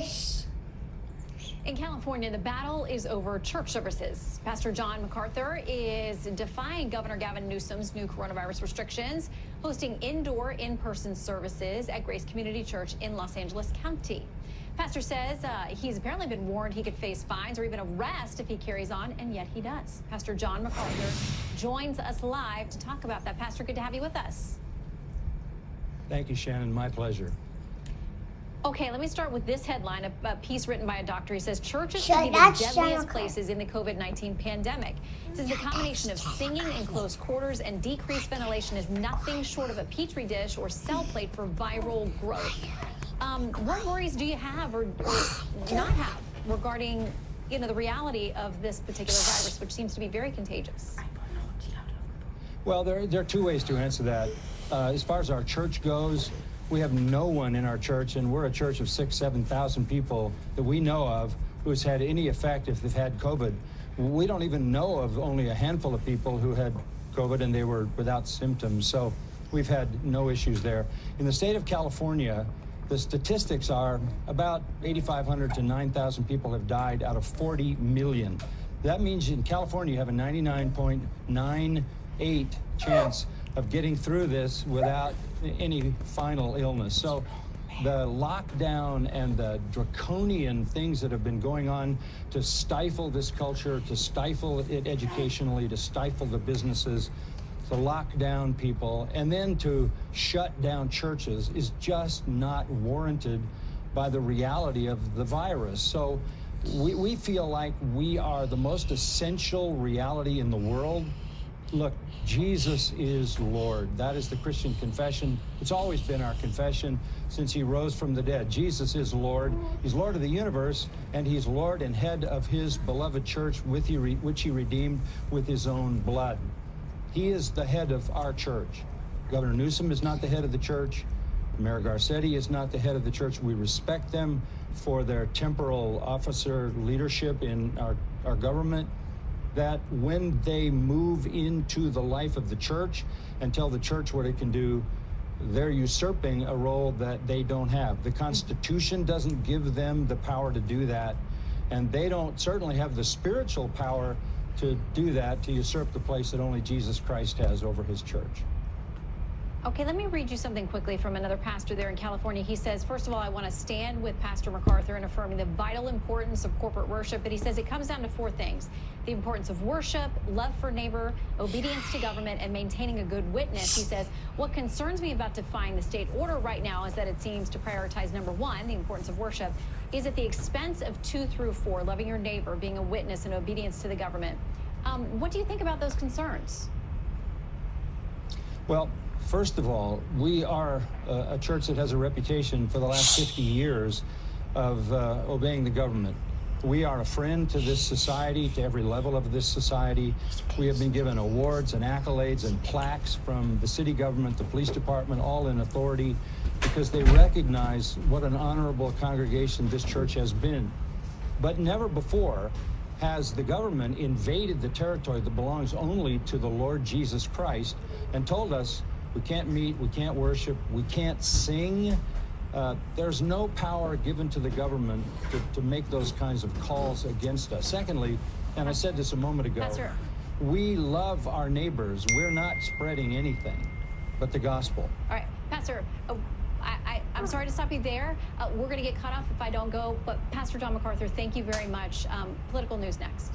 Yes. In California, the battle is over church services. Pastor John MacArthur is defying Governor Gavin Newsom's new coronavirus restrictions, hosting indoor in-person services at Grace Community Church in Los Angeles County. Pastor says he's apparently been warned he could face fines or even arrest if he carries on, and yet he does. Pastor John MacArthur joins us live to talk about that. Pastor, good to have you with us. Thank you, Shannon. My pleasure. Okay, let me start with this headline, a piece written by a doctor. He says churches can be the deadliest places in the COVID-19 pandemic. He says the combination of singing in close quarters and decreased ventilation is nothing short of a petri dish or cell plate for viral growth. What worries do you have or not have regarding, the reality of this particular virus, which seems to be very contagious? Well, there are two ways to answer that. As far as our church goes, we have no one in our church, and we're a church of 6,000 to 7,000 people that we know of who's had any effect if they've had COVID. We don't even know of only a handful of people who had COVID and they were without symptoms. So we've had no issues there. In the state of California, the statistics are about 8,500 to 9,000 people have died out of 40 million. That means in California you have a 99.98 chance of getting through this without any final illness. So the lockdown and the draconian things that have been going on to stifle this culture, to stifle it educationally, to stifle the businesses, to lock down people, and then to shut down churches is just not warranted by the reality of the virus. So we feel like we are the most essential reality in the world. Look, Jesus is Lord. That is the Christian confession. It's always been our confession since he rose from the dead. Jesus is Lord. He's Lord of the universe, and he's Lord and head of his beloved church, which he redeemed with his own blood. He is the head of our church. Governor Newsom is not the head of the church. Mayor Garcetti is not the head of the church. We respect them for their temporal officer leadership in our government, that when they move into the life of the church and tell the church what it can do, they're usurping a role that they don't have. The Constitution doesn't give them the power to do that, and they don't certainly have the spiritual power to do that, to usurp the place that only Jesus Christ has over his church. Okay, let me read you something quickly from another pastor there in California. He says, first of all, I want to stand with Pastor MacArthur in affirming the vital importance of corporate worship. But he says it comes down to four things: the importance of worship, love for neighbor, obedience to government, and maintaining a good witness. He says, what concerns me about defying the state order right now is that it seems to prioritize, number one, the importance of worship, is at the expense of 2 through 4, loving your neighbor, being a witness, and obedience to the government. What do you think about those concerns? Well, first of all, we are a church that has a reputation for the last 50 years of obeying the government. We are a friend to this society, to every level of this society. We have been given awards and accolades and plaques from the city government, the police department, all in authority, because they recognize what an honorable congregation this church has been. But never before has the government invaded the territory that belongs only to the Lord Jesus Christ and told us we can't meet, we can't worship, we can't sing. There's no power given to the government to make those kinds of calls against us. Secondly, and I said this a moment ago, Pastor, we love our neighbors. We're not spreading anything but the gospel. all right, Pastor, I'm sorry to stop you there. We're going to get cut off if I don't go. But Pastor John MacArthur, thank you very much. Political news next.